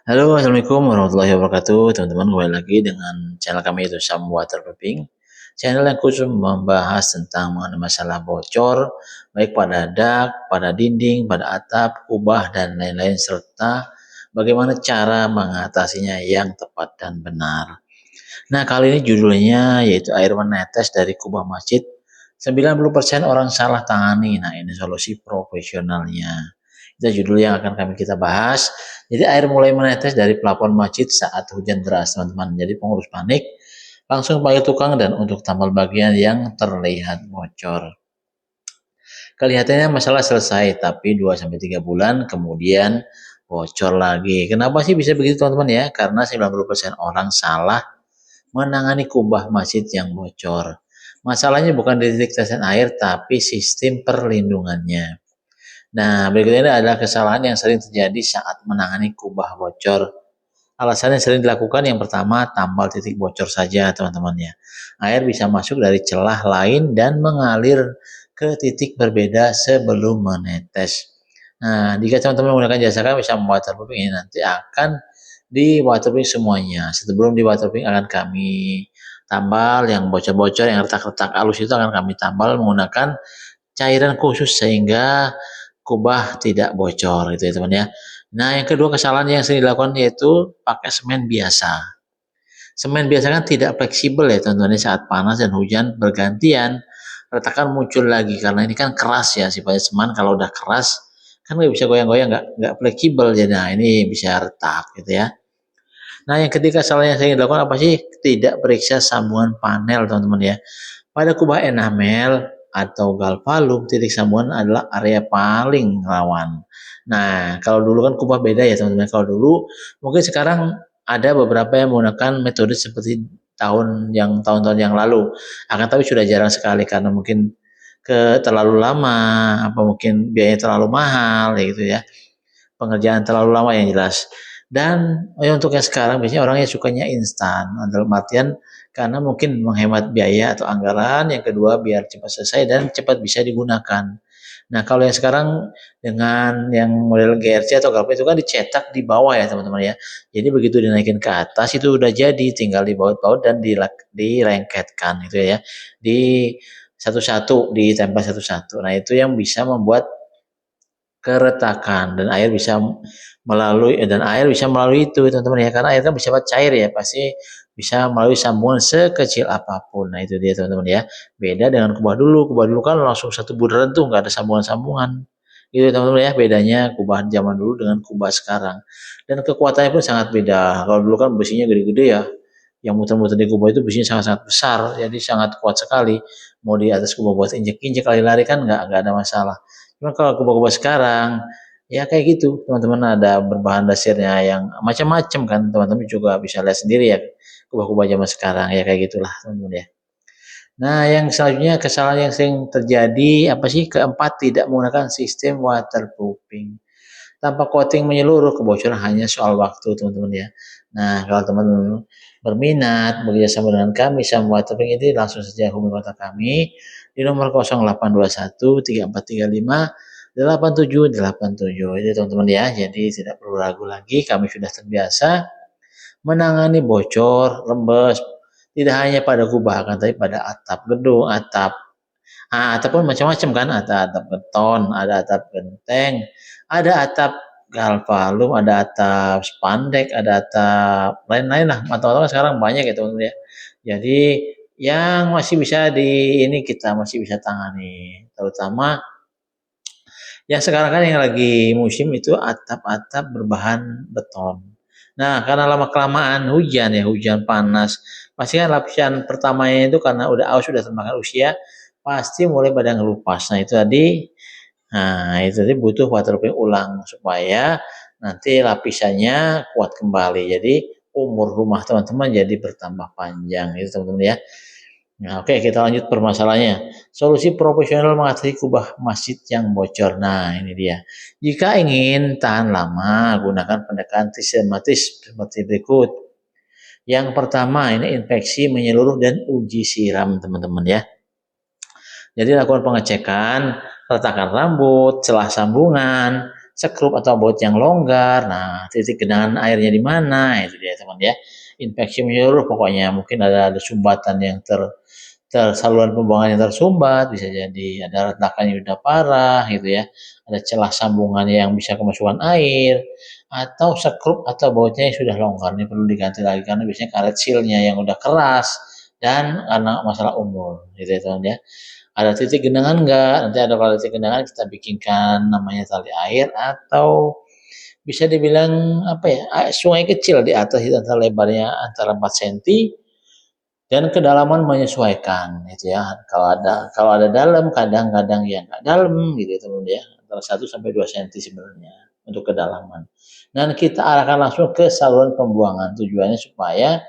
Halo, assalamualaikum warahmatullahi wabarakatuh. Teman-teman, kembali lagi dengan channel kami yaitu Sam Waterproofing. Channel yang khusus membahas tentang mengenai masalah bocor, baik pada dak, pada dinding, pada atap, kubah, dan lain-lain, serta bagaimana cara mengatasinya yang tepat dan benar. Nah, kali ini judulnya yaitu air menetes dari kubah masjid. 90% orang salah tangani. Nah, ini solusi profesionalnya. Itu judul yang akan kita bahas. Jadi air mulai menetes dari plafon masjid saat hujan deras, teman-teman. Jadi pengurus panik, langsung panggil tukang dan untuk tambal bagian yang terlihat bocor. Kelihatannya masalah selesai, tapi 2 sampai 3 bulan kemudian bocor lagi. Kenapa sih bisa begitu, teman-teman ya? Karena 90% orang salah menangani kubah masjid yang bocor. Masalahnya bukan di titik tetesan air, tapi sistem perlindungannya. Nah, berikut ini adalah kesalahan yang sering terjadi saat menangani kubah bocor. Alasan yang sering dilakukan yang pertama, tambal titik bocor saja, teman-teman ya. Air bisa masuk dari celah lain dan mengalir ke titik berbeda sebelum menetes. Nah, jika teman-teman menggunakan jasa kami bisa waterproofing ini nanti akan di waterproofing semuanya. Sebelum di waterproofing akan kami tambal yang bocor-bocor, yang retak-retak halus itu akan kami tambal menggunakan cairan khusus sehingga kubah tidak bocor gitu ya teman ya. Nah, yang kedua kesalahan yang sering dilakukan yaitu pakai semen biasa. Semen biasa kan tidak fleksibel ya teman-teman saat panas dan hujan bergantian retakan muncul lagi karena ini kan keras ya sifatnya semen kalau udah keras kan nggak bisa goyang-goyang nggak fleksibel jadi nah ini bisa retak gitu ya. Nah yang ketiga kesalahan yang sering dilakukan apa sih tidak periksa sambungan panel teman-teman ya. Pada kubah enamel atau galvalum, titik sambungan adalah area paling rawan. Nah, kalau dulu kan kubah beda ya teman-teman. Kalau dulu mungkin sekarang ada beberapa yang menggunakan metode seperti tahun-tahun yang lalu. Akan tapi sudah jarang sekali karena mungkin terlalu lama, apa mungkin biayanya terlalu mahal, ya gitu ya. Pengerjaan terlalu lama yang jelas. Dan untuk yang sekarang biasanya orangnya sukanya instan, dalam artian karena mungkin menghemat biaya atau anggaran, yang kedua biar cepat selesai dan cepat bisa digunakan. Nah, kalau yang sekarang dengan yang model GRC atau Galpa itu kan dicetak di bawah ya teman-teman ya. Jadi begitu dinaikin ke atas itu udah jadi, tinggal dibaut-baut dan direngketkan gitu ya. Di satu-satu, ditempel satu-satu. Nah, itu yang bisa membuat keretakan dan air bisa melalui itu teman-teman ya karena air kan bisa cair ya pasti bisa melalui sambungan sekecil apapun. Nah itu dia teman-teman ya, beda dengan kubah dulu kan langsung satu bundaran tuh nggak ada sambungan-sambungan gitu teman-teman ya, bedanya kubah zaman dulu dengan kubah sekarang dan kekuatannya pun sangat beda. Kalau dulu kan besinya gede-gede ya, yang muter-muter di kubah itu besinya sangat-sangat besar jadi sangat kuat sekali. Mau di atas kubah buat injek-injek lari-lari kan nggak ada masalah. Cuma kalau kubah-kubah sekarang, ya kayak gitu, teman-teman ada berbahan dasarnya yang macam-macam kan, teman-teman juga bisa lihat sendiri ya, kubah-kubah zaman sekarang, ya kayak gitulah teman-teman ya. Nah, yang selanjutnya kesalahan yang sering terjadi apa sih? Keempat, tidak menggunakan sistem waterproofing. Tanpa coating menyeluruh, kebocoran hanya soal waktu, teman-teman ya. Nah, kalau teman-teman berminat bekerja sama dengan kami sama waterproofing ini langsung saja hubungi kontak kami di nomor 0821 3435 8787. Jadi teman-teman ya, jadi tidak perlu ragu lagi, kami sudah terbiasa menangani bocor, rembes, tidak hanya pada kubah kan, tapi pada atap gedung, atap pun macam-macam kan, ada atap beton, ada atap genteng, ada atap galvalum, ada atap spandek, ada atap lain-lain lah. Atau sekarang banyak ya teman-teman ya. Jadi yang masih bisa ini kita masih bisa tangani, terutama yang sekarang kan yang lagi musim itu atap-atap berbahan beton. Nah, karena lama kelamaan hujan ya, hujan panas, pasti kan lapisan pertamanya itu karena udah aus, sudah termakan usia, pasti mulai pada ngelupas. Nah itu tadi butuh waterproofing ulang supaya nanti lapisannya kuat kembali. Jadi umur rumah teman-teman jadi bertambah panjang itu teman-teman ya. Nah, oke, kita lanjut permasalahannya. Solusi profesional mengatasi kubah masjid yang bocor. Nah, ini dia. Jika ingin tahan lama, gunakan pendekatan sistematis seperti berikut. Yang pertama, ini infeksi menyeluruh dan uji siram, teman-teman ya. Jadi lakukan pengecekan, retakan rambut, celah sambungan, sekrup atau baut yang longgar. Nah, titik genangan airnya di mana? Itu dia teman ya. Infeksi menyeluruh pokoknya. Mungkin ada sumbatan yang saluran pembuangan yang tersumbat, bisa jadi ada retakan yang udah parah gitu ya. Ada celah sambungan yang bisa kemasukan air atau sekrup atau bautnya yang sudah longgar. Ini perlu diganti lagi karena biasanya karet sealnya yang udah keras dan karena masalah umur gitu ya teman ya. Ada titik genangan enggak? Nanti ada kalau titik genangan kita bikinkan namanya tali air atau bisa dibilang apa ya, sungai kecil di atas itu antara lebarnya antara 4 cm dan kedalaman menyesuaikan gitu ya. Kalau ada dalam kadang-kadang ya nggak dalam gitu ya teman ya. Antara 1 sampai 2 cm sebenarnya untuk kedalaman. Dan kita arahkan langsung ke saluran pembuangan. Tujuannya supaya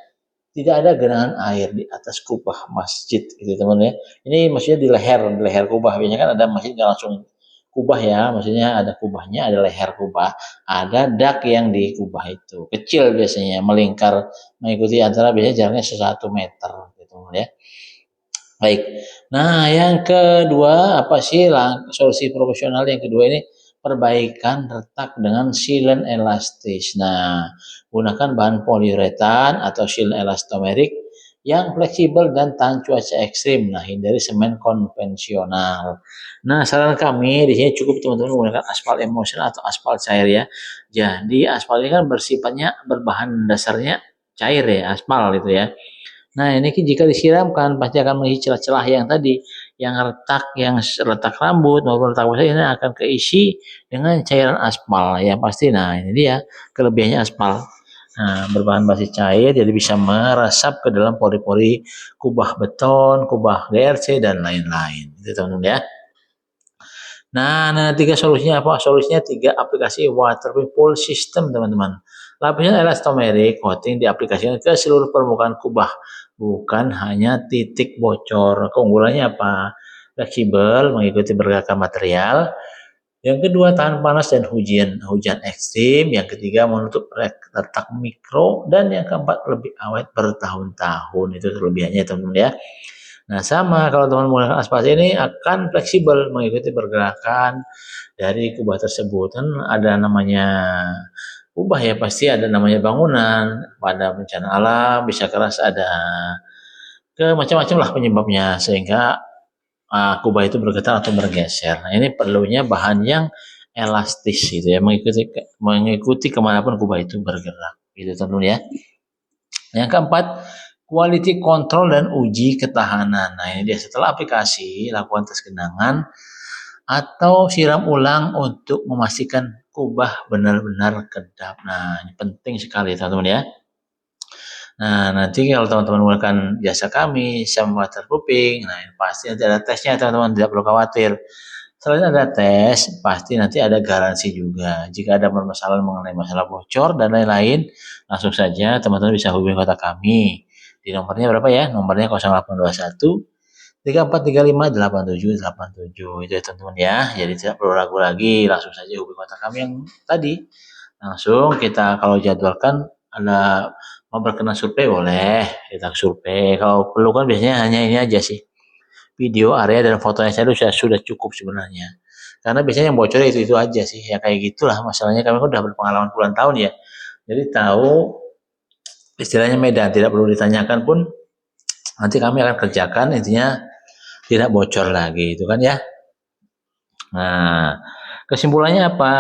tidak ada genangan air di atas kubah masjid gitu teman ya. Ini maksudnya di leher kubah. Biasanya kan ada masjid nggak langsung kubah ya, maksudnya ada kubahnya, ada leher kubah, ada dak yang di kubah itu. Kecil biasanya, melingkar mengikuti antara biasanya jaraknya 1 meter gitu ya. Baik. Nah, yang kedua apa sih solusi profesional yang kedua ini perbaikan retak dengan silen elastis. Nah, gunakan bahan poliuretan atau silen elastomerik yang fleksibel dan tahan cuaca ekstrim. Nah, hindari semen konvensional. Nah, saran kami di sini cukup teman-teman menggunakan aspal emulsion atau aspal cair ya. Jadi aspal ini kan bersifatnya berbahan dasarnya cair ya, aspal itu ya. Nah, ini jika disiramkan pasti akan mengisi celah-celah yang tadi, yang retak rambut maupun retak basah ini akan keisi dengan cairan aspal yang pasti. Nah, ini dia kelebihannya aspal. Nah, berbahan basis cair jadi bisa meresap ke dalam pori-pori kubah beton, kubah GRC dan lain-lain. Itu teman-teman ya. Nah, tiga solusinya apa? Solusinya 3 aplikasi waterproof full system, teman-teman. Lapisan elastomerik coating diaplikasikan ke seluruh permukaan kubah, bukan hanya titik bocor. Keunggulannya apa? Fleksibel, mengikuti pergerakan material. Yang kedua, tahan panas dan hujan ekstrim. Yang ketiga, menutup retak mikro. Dan yang keempat, lebih awet bertahun-tahun. Itu kelebihannya, teman-teman ya. Nah, sama kalau teman menggunakan aspal ini akan fleksibel mengikuti pergerakan dari kubah tersebut. Kan ada namanya kubah ya, pasti ada namanya bangunan, pada bencana alam, bisa keras, ada ke macam-macam lah penyebabnya sehingga kubah itu bergetar atau bergeser. Nah, ini perlunya bahan yang elastis gitu ya, mengikuti kemanapun kubah itu bergerak. Gitu teman-teman ya. Yang keempat, quality control dan uji ketahanan. Nah, ini dia setelah aplikasi, lakukan tes genangan atau siram ulang untuk memastikan kubah benar-benar kedap. Nah, ini penting sekali teman-teman ya. Nah, nanti kalau teman-teman menggunakan jasa kami, Syam Waterproofing, nah ini pasti nanti ada tesnya teman-teman, tidak perlu khawatir. Selain ada tes, pasti nanti ada garansi juga. Jika ada permasalahan mengenai masalah bocor dan lain-lain, langsung saja teman-teman bisa hubungi kontak kami. Di nomornya berapa ya? Nomornya 0821 3435 8787. Itu ya teman-teman ya. Jadi tidak perlu ragu lagi, langsung saja hubungi kontak kami yang tadi. Langsung kita kalau jadwalkan ada mau berkenan survei boleh, kita survei. Kalau perlu kan biasanya hanya ini aja sih. Video area dan fotonya saya sudah cukup sebenarnya. Karena biasanya yang bocor itu aja sih. Ya kayak gitulah masalahnya, kami kan udah berpengalaman puluhan tahun ya. Jadi tahu istilahnya medan, tidak perlu ditanyakan pun nanti kami akan kerjakan, intinya tidak bocor lagi itu kan ya. Nah, kesimpulannya apa?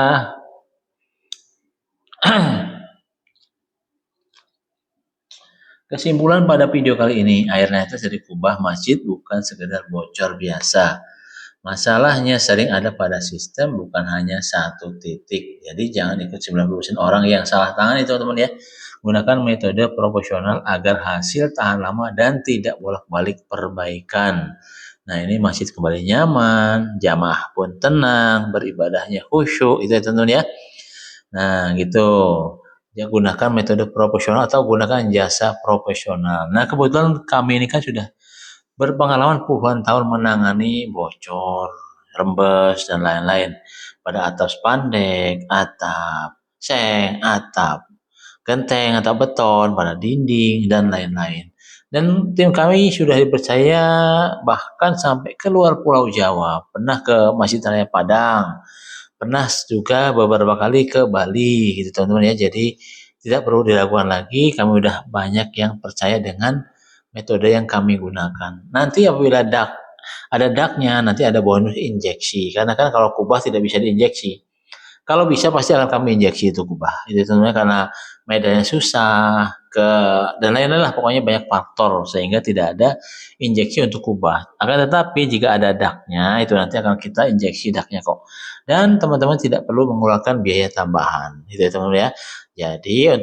Kesimpulan pada video kali ini, air netes dari kubah masjid bukan sekedar bocor biasa. Masalahnya sering ada pada sistem, bukan hanya satu titik. Jadi jangan ikut 90% orang yang salah tangani teman-teman ya. Gunakan metode proporsional agar hasil tahan lama dan tidak bolak-balik perbaikan. Nah, ini masjid kembali nyaman, jamaah pun tenang, beribadahnya khusyuk, itu ya teman-teman ya. Nah, gitu. Ya, gunakan metode proporsional atau gunakan jasa profesional. Nah, kebetulan kami ini kan sudah berpengalaman puluhan tahun menangani bocor, rembes, dan lain-lain pada atap spandek, atap seng, atap genteng, atap beton, pada dinding, dan lain-lain. Dan tim kami sudah dipercaya bahkan sampai ke luar Pulau Jawa. Pernah ke Masjid Raya Padang, pernah juga beberapa kali ke Bali gitu teman-teman ya. Jadi tidak perlu diragukan lagi, kami udah banyak yang percaya dengan metode yang kami gunakan. Nanti apabila ada daknya, nanti ada bonus injeksi. Karena kan kalau kubah tidak bisa diinjeksi. Kalau bisa pasti akan kami injeksi itu kubah. Itu tentunya karena medannya susah, dan lain-lain lah pokoknya banyak faktor sehingga tidak ada injeksi untuk kubah. Akan tetapi jika ada daknya itu nanti akan kita injeksi daknya kok. Dan teman-teman tidak perlu mengeluarkan biaya tambahan. Gitu ya teman-teman ya. Jadi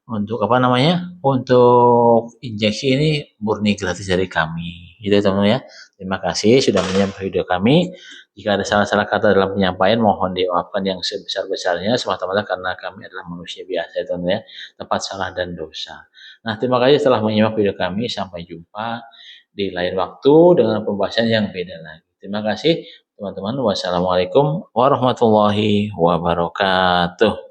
untuk apa namanya? Untuk injeksi ini murni gratis dari kami. Gitu ya teman-teman ya. Terima kasih sudah menyimak video kami. Jika ada salah-salah kata dalam penyampaian, mohon dimaafkan yang sebesar-besarnya, semata-mata karena kami adalah manusia biasa, ya teman ya, tempat salah dan dosa. Nah, terima kasih telah menyimak video kami. Sampai jumpa di lain waktu dengan pembahasan yang beda lagi. Terima kasih, teman-teman. Wassalamualaikum warahmatullahi wabarakatuh.